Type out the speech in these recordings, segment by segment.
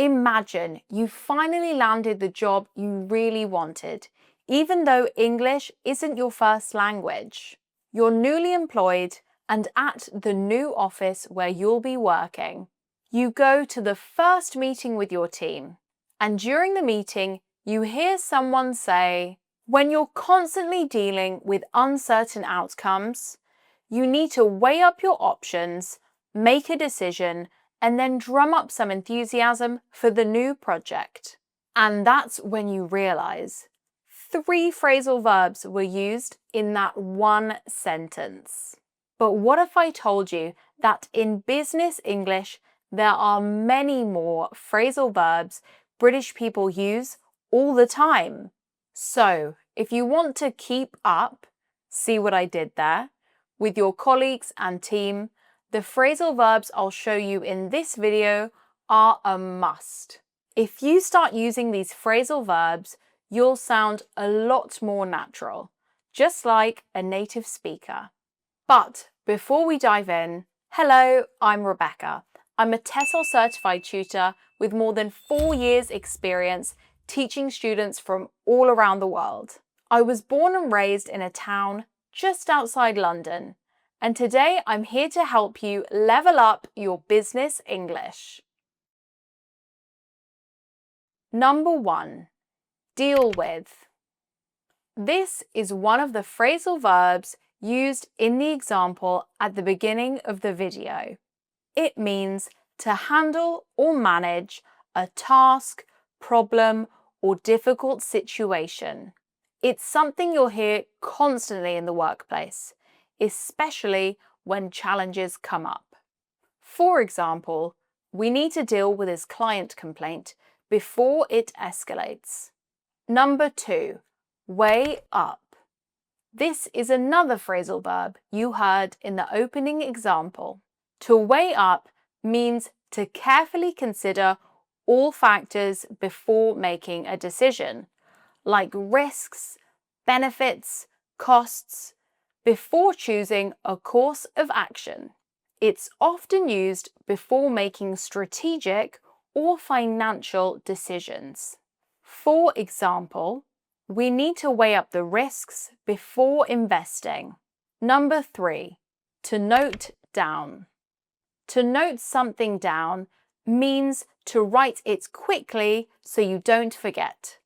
Imagine you finally landed the job you really wanted, even though English isn't your first language. You're newly employed and at the new office where you'll be working. You go to the first meeting with your team, and during the meeting, you hear someone say, when you're constantly dealing with uncertain outcomes, you need to weigh up your options, make a decision, and then drum up some enthusiasm for the new project. And that's when you realize 3 phrasal verbs were used in that one sentence. But what if I told you that in business English, there are many more phrasal verbs British people use all the time? So, if you want to keep up, see what I did there, with your colleagues and team, the phrasal verbs I'll show you in this video are a must. If you start using these phrasal verbs, you'll sound a lot more natural, just like a native speaker. But before we dive in, hello, I'm Rebecca. I'm a TESOL certified tutor with more than 4 years experience teaching students from all around the world. I was born and raised in a town just outside London, and today I'm here to help you level up your business English. Number 1, deal with. This is one of the phrasal verbs used in the example at the beginning of the video. It means to handle or manage a task, problem, or difficult situation. It's something you'll hear constantly in the workplace, especially when challenges come up. For example, we need to deal with this client complaint before it escalates. Number 2, weigh up. This is another phrasal verb you heard in the opening example. To weigh up means to carefully consider all factors before making a decision, like risks, benefits, costs, before choosing a course of action. It's often used before making strategic or financial decisions. For example, we need to weigh up the risks before investing. Number 3, to note down. To note something down means to write it quickly so you don't forget,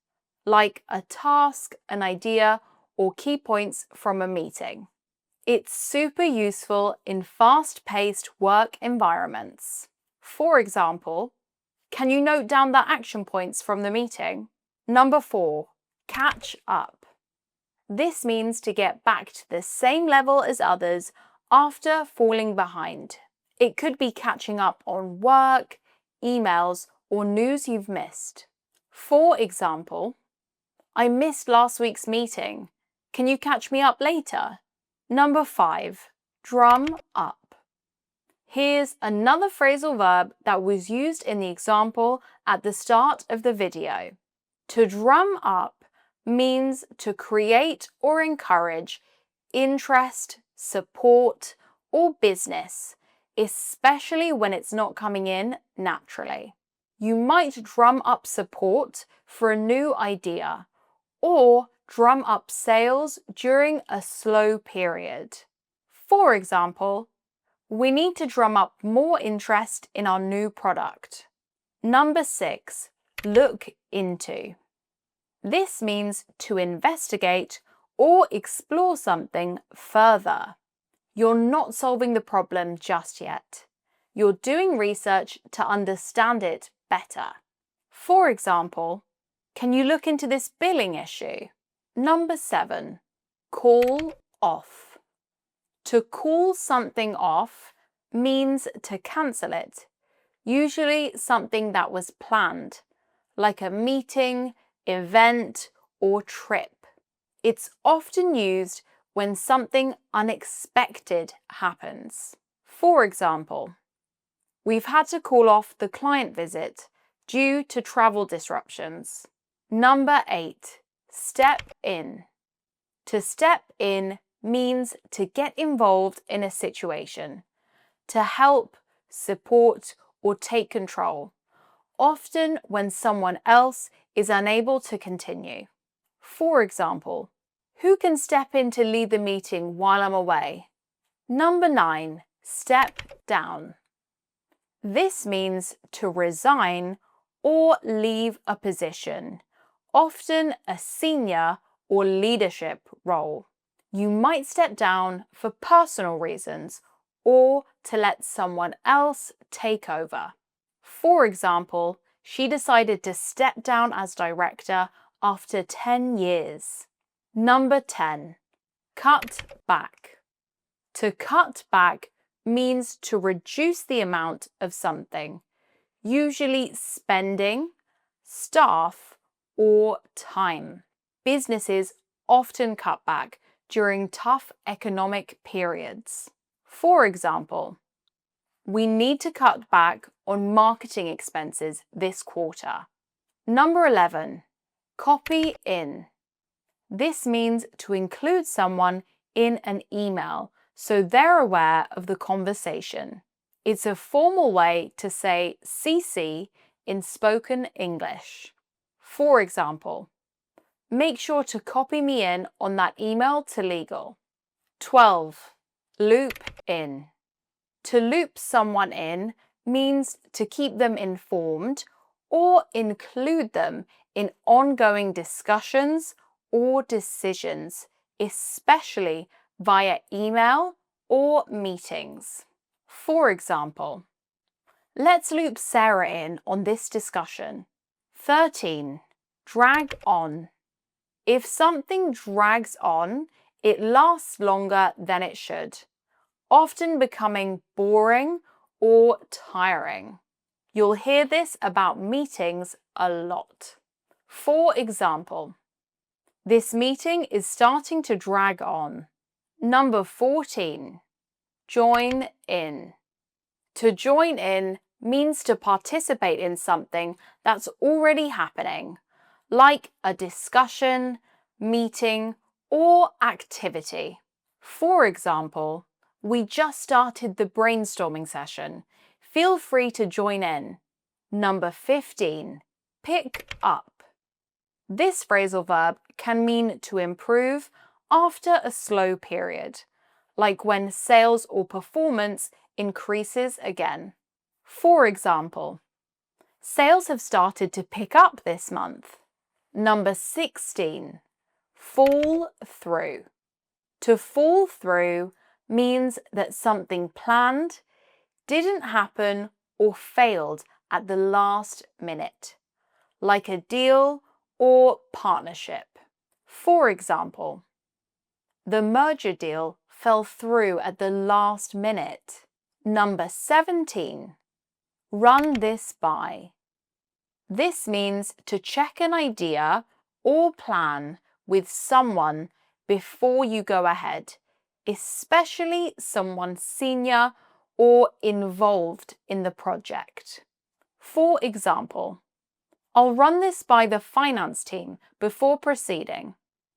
like a task, an idea, or key points from a meeting. It's super useful in fast-paced work environments. For example, can you note down the action points from the meeting? Number 4, catch up. This means to get back to the same level as others after falling behind. It could be catching up on work, emails, or news you've missed. For example, I missed last week's meeting. Can you catch me up later? Number 5, drum up. Here's another phrasal verb that was used in the example at the start of the video. To drum up means to create or encourage interest, support, or business, especially when it's not coming in naturally. You might drum up support for a new idea or drum up sales during a slow period. For example, we need to drum up more interest in our new product. Number 6, look into. This means to investigate or explore something further. You're not solving the problem just yet. You're doing research to understand it better. For example, can you look into this billing issue? Number 7, call off. To call something off means to cancel it, usually something that was planned, like a meeting, event, or trip. It's often used when something unexpected happens. For example, we've had to call off the client visit due to travel disruptions. Number 8, step in. To step in means to get involved in a situation, to help, support, or take control, often when someone else is unable to continue. For example, who can step in to lead the meeting while I'm away? Number 9, step down. This means to resign or leave a position, often a senior or leadership role. You might step down for personal reasons or to let someone else take over. For example, she decided to step down as director after 10 years. Number 10, cut back. To cut back means to reduce the amount of something, usually spending, staff, or time. Businesses often cut back during tough economic periods. For example, we need to cut back on marketing expenses this quarter. Number 11, copy in. This means to include someone in an email so they're aware of the conversation. It's a formal way to say CC in spoken English. For example, make sure to copy me in on that email to legal. 12, loop in. To loop someone in means to keep them informed or include them in ongoing discussions or decisions, especially via email or meetings. For example, let's loop Sarah in on this discussion. 13, drag on. If something drags on, it lasts longer than it should, often becoming boring or tiring. You'll hear this about meetings a lot. For example, this meeting is starting to drag on. Number 14, join in. To join in means to participate in something that's already happening, like a discussion, meeting, or activity. For example, we just started the brainstorming session. Feel free to join in. Number 15, pick up. This phrasal verb can mean to improve after a slow period, like when sales or performance increases again. For example, sales have started to pick up this month. Number 16, fall through. To fall through means that something planned didn't happen or failed at the last minute, like a deal or partnership. For example, the merger deal fell through at the last minute. Number 17, run this by. This means to check an idea or plan with someone before you go ahead, especially someone senior or involved in the project. For example, I'll run this by the finance team before proceeding.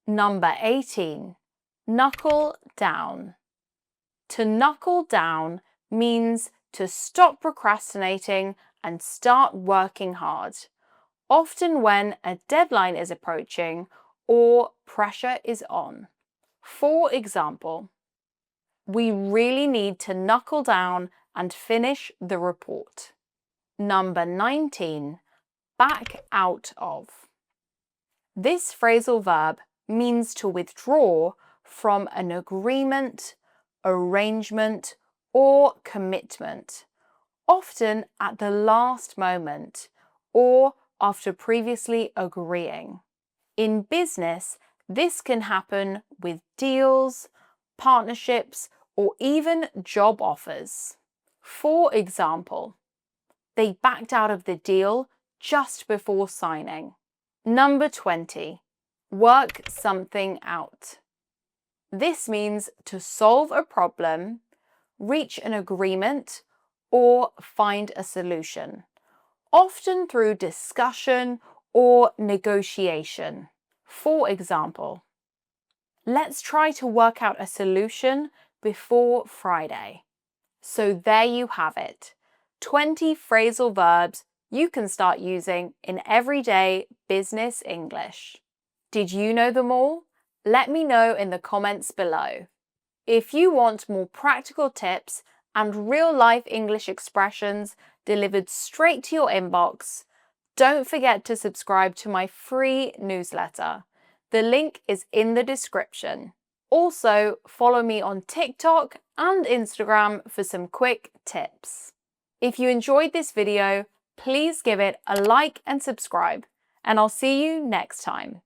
Number 18, knuckle down. To knuckle down means to stop procrastinating and start working hard, often when a deadline is approaching or pressure is on. For example, we really need to knuckle down and finish the report. Number 19, back out of. This phrasal verb means to withdraw from an agreement, arrangement, or commitment, often at the last moment or after previously agreeing. In business, this can happen with deals, partnerships, or even job offers. For example, they backed out of the deal just before signing. Number 20, work something out. This means to solve a problem, reach an agreement, or find a solution, often through discussion or negotiation. For example, let's try to work out a solution before Friday. So there you have it, 20 phrasal verbs you can start using in everyday business English. Did you know them all? Let me know in the comments below. If you want more practical tips and real-life English expressions delivered straight to your inbox, don't forget to subscribe to my free newsletter. The link is in the description. Also, follow me on TikTok and Instagram for some quick tips. If you enjoyed this video, please give it a like and subscribe, and I'll see you next time.